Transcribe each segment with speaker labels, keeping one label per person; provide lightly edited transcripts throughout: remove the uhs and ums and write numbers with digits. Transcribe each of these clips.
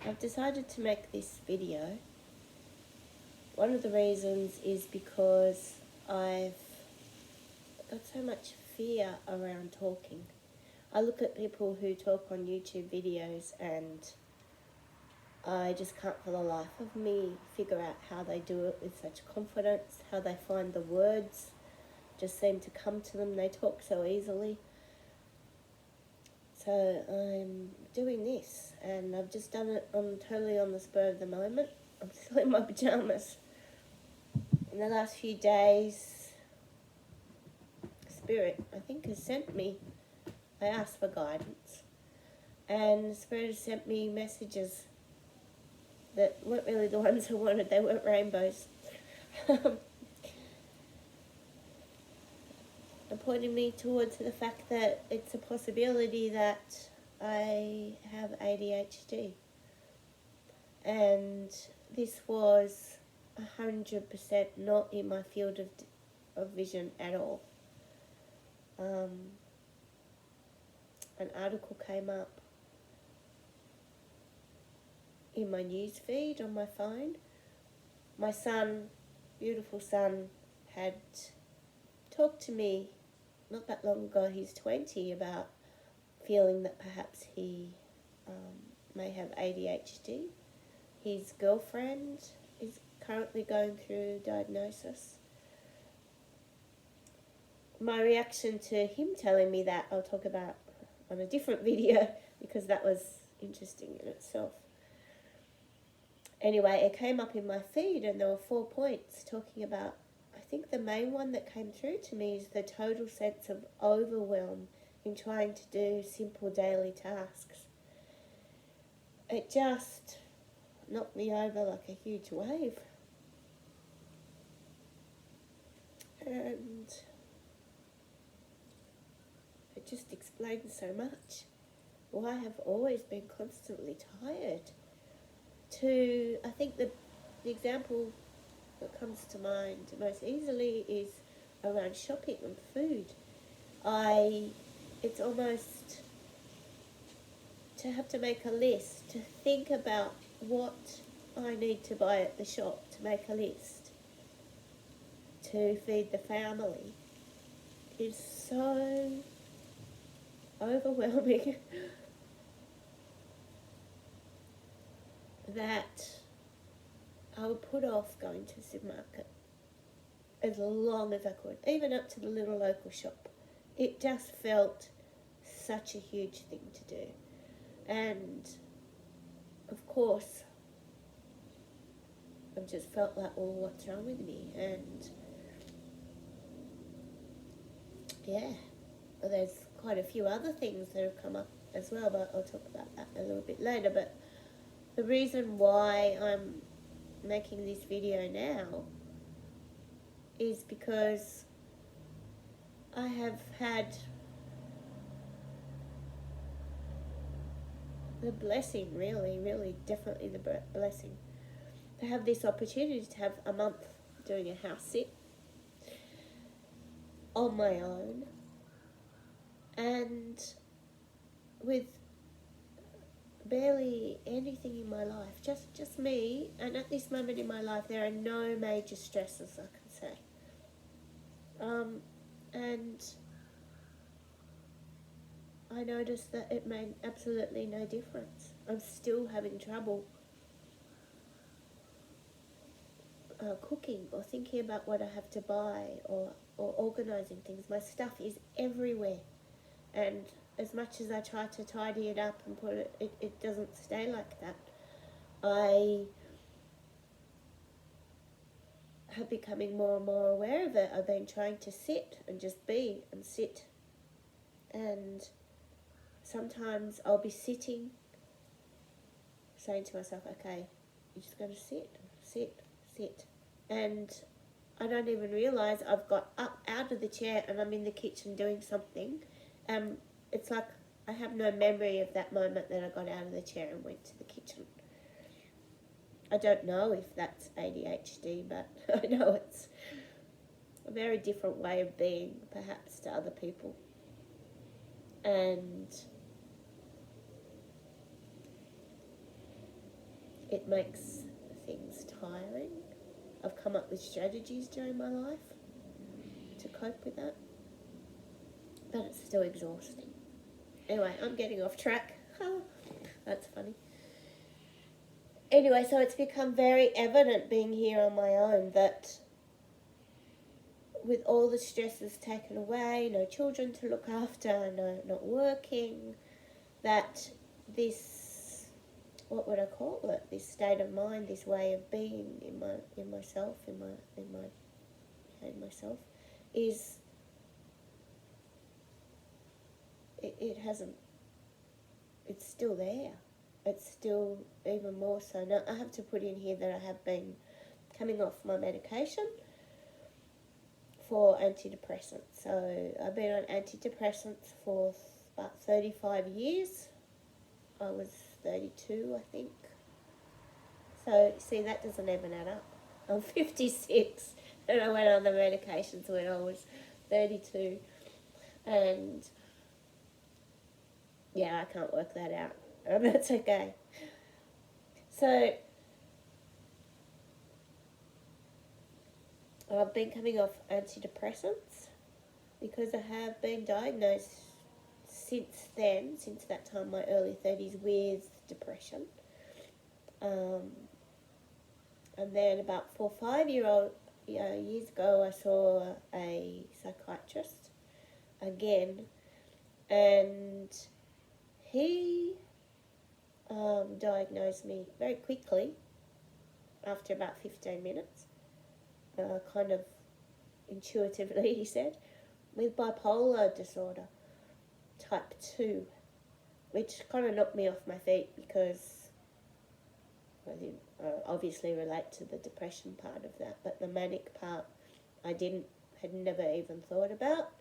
Speaker 1: I've decided to make this video. One of the reasons is because I've got so much fear around talking. I look at people who talk on YouTube videos and I just can't for the life of me figure out how they do it with such confidence, how they find the words just seem to come to them. They talk so easily. So I'm doing this, and I've just done it totally on the spur of the moment. I'm still in my pyjamas. In the last few days, Spirit, I think, has sent me, I asked for guidance, and Spirit has sent me messages that weren't really the ones I wanted. They weren't rainbows. And pointing me towards the fact that it's a possibility that I have ADHD. And this was 100% not in my field of vision at all. An article came up in my news feed on my phone. My son, beautiful son, had talked to me not that long ago. He's 20, about feeling that perhaps he may have ADHD. His girlfriend is currently going through diagnosis. My reaction to him telling me that I'll talk about on a different video, because that was interesting in itself. Anyway, it came up in my feed and there were 4 points talking about, I think the main one that came through to me is the total sense of overwhelm in trying to do simple daily tasks. It just knocked me over like a huge wave. And it just explains so much why I have always been constantly tired. I think the example that comes to mind most easily is around shopping and food. It's almost to have to make a list, to think about what I need to buy at the shop, to make a list to feed the family, is so overwhelming that I would put off going to the supermarket as long as I could, even up to the little local shop. It just felt such a huge thing to do. And of course, I've just felt like, well, what's wrong with me? And yeah, there's quite a few other things that have come up as well, but I'll talk about that a little bit later. But the reason why I'm making this video now is because I have had the blessing, really, definitely the blessing, to have this opportunity to have a month doing a house sit on my own, and with barely anything in my life, just me. And at this moment in my life, there are no major stresses, I can say. And I noticed that it made absolutely no difference. I'm still having trouble cooking or thinking about what I have to buy or organising things. My stuff is everywhere, and as much as I try to tidy it up and put it doesn't stay like that. I have becoming more and more aware of it. I've been trying to sit and just be and sit, and sometimes I'll be sitting, saying to myself, okay, you're just going to sit, and I don't even realise I've got up out of the chair and I'm in the kitchen doing something. It's like I have no memory of that moment that I got out of the chair and went to the kitchen. I don't know if that's ADHD, but I know it's a very different way of being, perhaps, to other people. And it makes things tiring. I've come up with strategies during my life to cope with that, but it's still exhausting. Anyway, I'm getting off track. That's funny. Anyway, so it's become very evident being here on my own that with all the stresses taken away, no children to look after, not working, that this, what would I call it? This state of mind, this way of being in myself, is it hasn't. It's still there. It's still even more so. Now, I have to put in here that I have been coming off my medication for antidepressants. So I've been on antidepressants for about 35 years. I was 32, I think. So, see, that doesn't even add up. I'm 56 and I went on the medications when I was 32. And, yeah, I can't work that out. That's okay. So, I've been coming off antidepressants because I have been diagnosed since that time, my early 30s, with depression. And then about 4 or 5 years ago, I saw a psychiatrist again, and he diagnosed me very quickly after about 15 minutes, kind of intuitively, he said, with bipolar disorder type 2, which kind of knocked me off my feet because I didn't obviously relate to the depression part of that, but the manic part I had never even thought about.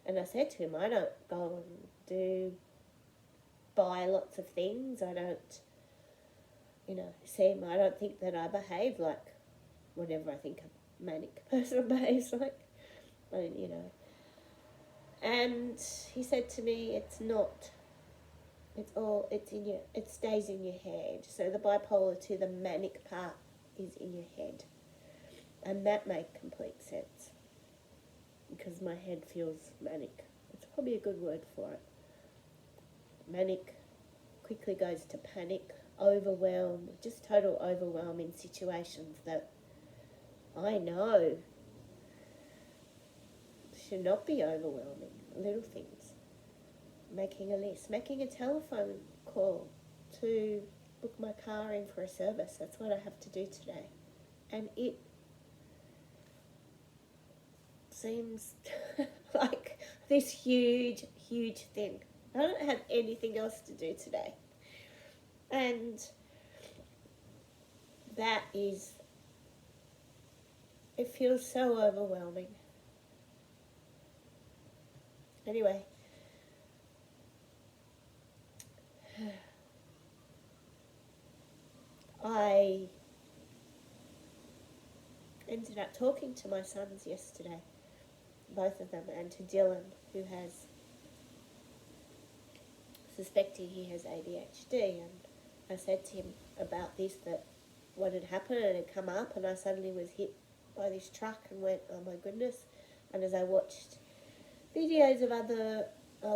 Speaker 1: And I said to him, I don't go and buy lots of things. I don't, I don't think that I behave like whatever I think a manic person behaves like. And he said to me, it stays in your head. So the bipolar to the manic part is in your head. And that made complete sense because my head feels manic. It's probably a good word for it. Manic quickly goes to panic, overwhelm, just total overwhelm in situations that I know should not be overwhelming. Little things. Making a list, making a telephone call to book my car in for a service. That's what I have to do today. And it seems like this huge, huge thing. I don't have anything else to do today. And it feels so overwhelming. Anyway, I ended up talking to my sons yesterday, both of them, and to Dylan, who has suspecting he has ADHD, and I said to him about this, that what had happened, and it had come up, and I suddenly was hit by this truck and went, oh my goodness. And as I watched videos of other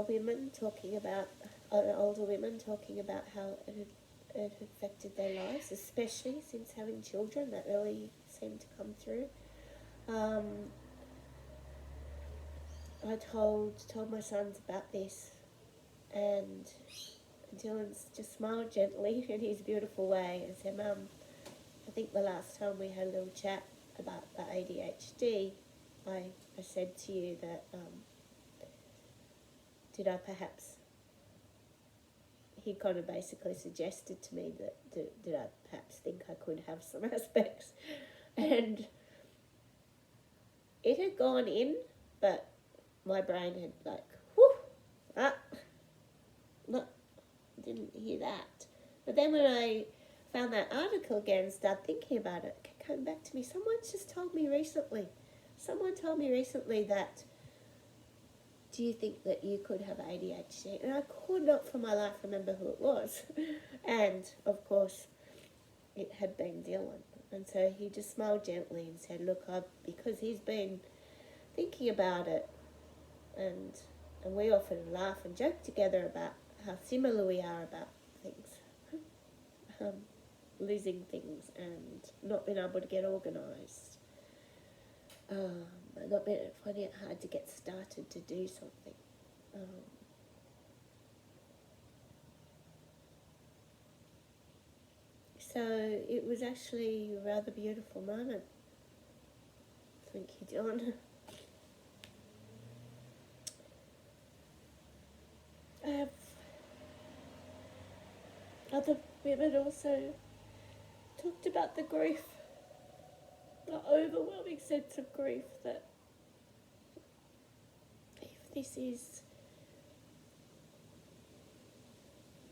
Speaker 1: women talking about, older women talking about how it had affected their lives, especially since having children, that really seemed to come through. I told my sons about this, and Dylan's just smiled gently in his beautiful way and said, Mum, I think the last time we had a little chat about the ADHD, I said to you that, he kind of basically suggested to me that, did I perhaps think I could have some aspects? And it had gone in, but my brain had didn't hear that. But then when I found that article again and started thinking about it, it came back to me. Someone told me recently that, do you think that you could have ADHD? And I could not for my life remember who it was. And, of course, it had been Dylan. And so he just smiled gently and said, look, because he's been thinking about it, and we often laugh and joke together about how similar we are about things, losing things and not being able to get organised, finding it hard to get started to do something. So it was actually a rather beautiful moment. Thank you, John. I have other women also talked about the grief, the overwhelming sense of grief that if this is,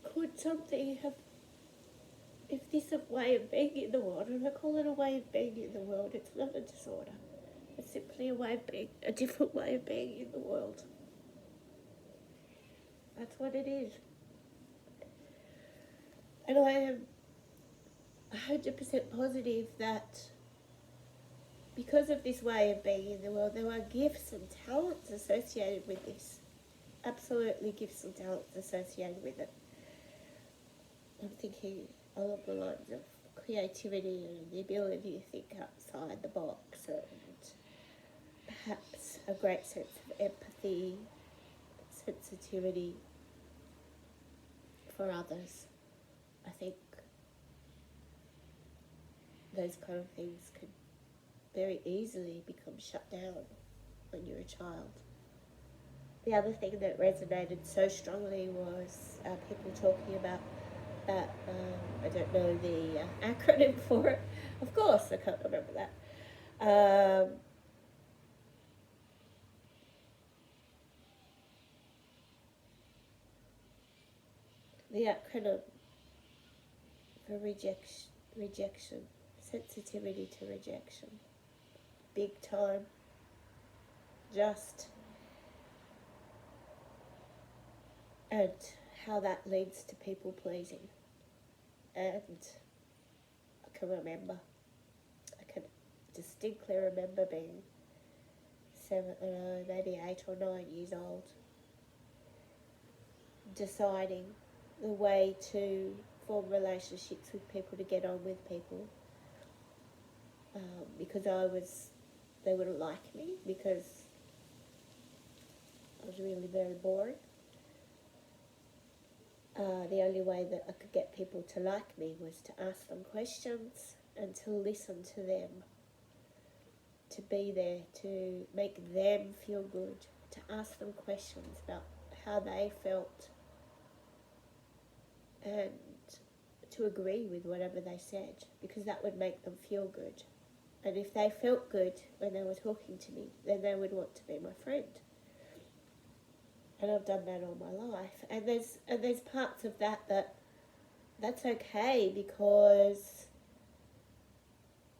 Speaker 1: could something have, if this is a way of being in the world, and I call it a way of being in the world, it's not a disorder. It's simply a way of being, a different way of being in the world. That's what it is. And I am 100% positive that because of this way of being in the world, there are gifts and talents associated with this. Absolutely gifts and talents associated with it. I'm thinking along the lines of creativity and the ability to think outside the box, and perhaps a great sense of empathy, sensitivity for others. I think those kind of things can very easily become shut down when you're a child. The other thing that resonated so strongly was people talking about that, I don't know the acronym for it. Of course, I can't remember that. The acronym for rejection, sensitivity to rejection. Big time. Just. And how that leads to people pleasing. And I can distinctly remember being maybe 8 or 9 years old, deciding the way to form relationships with people, to get on with people, because they wouldn't like me because I was really very boring. The only way that I could get people to like me was to ask them questions and to listen to them, to be there, to make them feel good, to ask them questions about how they felt and to agree with whatever they said, because that would make them feel good. And if they felt good when they were talking to me, then they would want to be my friend. And I've done that all my life. And there's parts of that's okay, because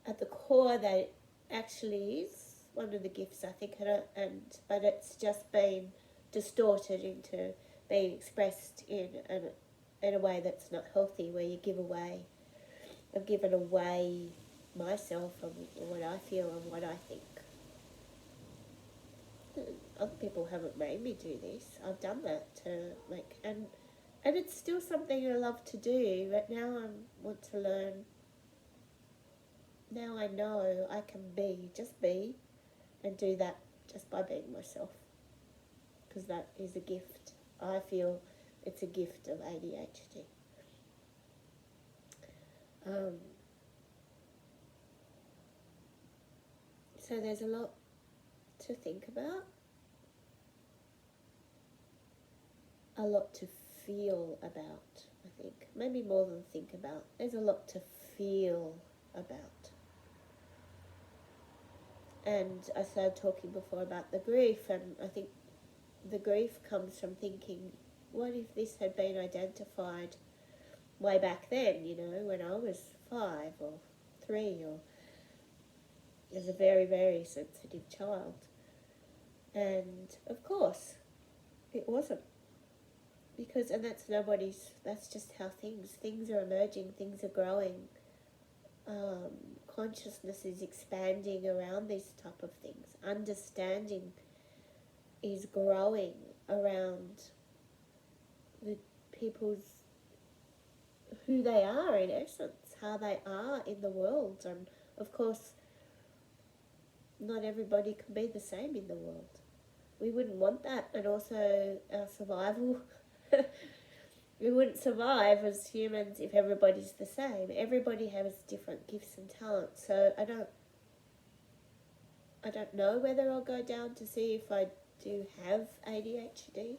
Speaker 1: at the core that actually is one of the gifts, I think, but it's just been distorted into being expressed in a way that's not healthy, where you give away. I've given away myself and what I feel and what I think. Other people haven't made me do this. I've done that to make, and it's still something I love to do, but now I want to learn. Now I know I can just be, and do that just by being myself, because that is a gift. I feel it's a gift of ADHD. So there's a lot to think about, a lot to feel about, I think. Maybe more than think about. There's a lot to feel about. And I started talking before about the grief, and I think the grief comes from thinking, what if this had been identified way back then, when I was 5 or 3, or as a very, very sensitive child. And of course, it wasn't. And that's just how things are emerging, things are growing. consciousness is expanding around these type of things. Understanding is growing around the people's, who they are in essence, how they are in the world. And of course, not everybody can be the same in the world. We wouldn't want that, and also our survival. We wouldn't survive as humans if everybody's the same. Everybody has different gifts and talents, so I don't know whether I'll go down to see if I do have ADHD,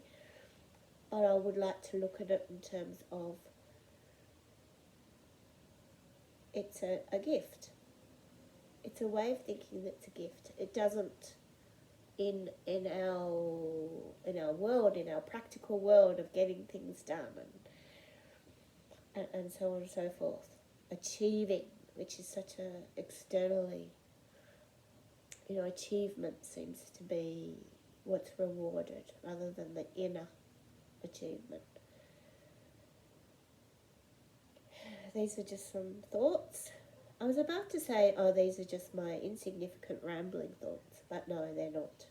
Speaker 1: but I would like to look at it in terms of it's a gift. It's a way of thinking that's a gift. It doesn't, in our world, in our practical world of getting things done and so on and so forth, achieving, which is such a externally, achievement seems to be what's rewarded rather than the inner achievement. These are just some thoughts. I was about to say, oh, these are just my insignificant rambling thoughts, but no, they're not.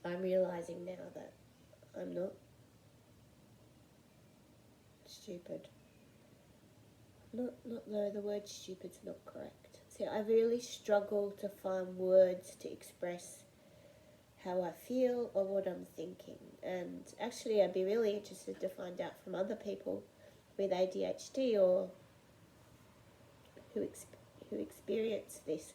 Speaker 1: I'm realising now that I'm not stupid. No, the word stupid's not correct. See, I really struggle to find words to express how I feel or what I'm thinking. And actually, I'd be really interested to find out from other people with ADHD or who experience this.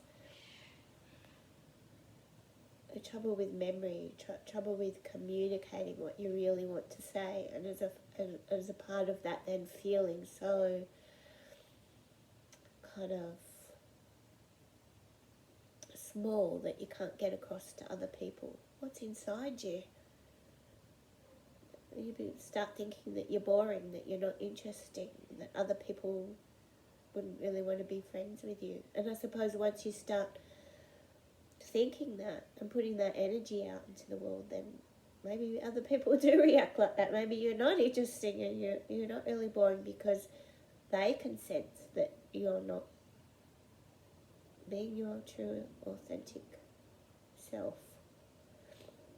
Speaker 1: The trouble with memory, trouble with communicating what you really want to say, and as a part of that, then feeling so kind of small that you can't get across to other people what's inside you. You start thinking that you're boring, that you're not interesting, that other people wouldn't really want to be friends with you. And I suppose once you start thinking that and putting that energy out into the world, then maybe other people do react like that. Maybe you're not interesting and you're not really boring because they can sense that you're not being your true, authentic self.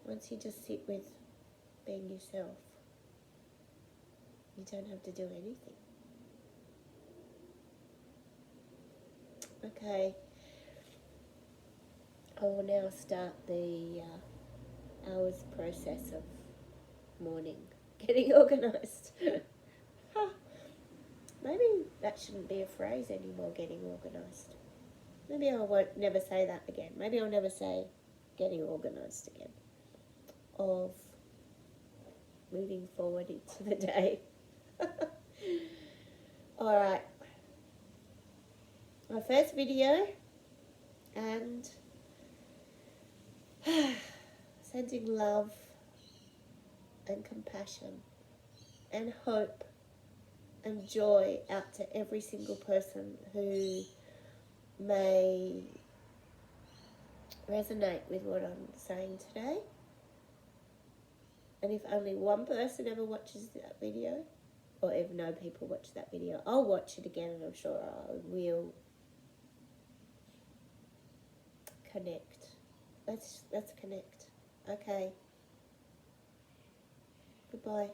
Speaker 1: Once you just sit with being yourself, you don't have to do anything. Okay, I will now start the hours process of morning, getting organised. Maybe that shouldn't be a phrase anymore, getting organised. Maybe I won't never say that again. Maybe I'll never say getting organised again. Of moving forward into the day. Alright. My first video, and sending love and compassion and hope and joy out to every single person who may resonate with what I'm saying today. And if only one person ever watches that video, or if no people watch that video, I'll watch it again and I'm sure I will connect. Let's connect. Okay. Goodbye.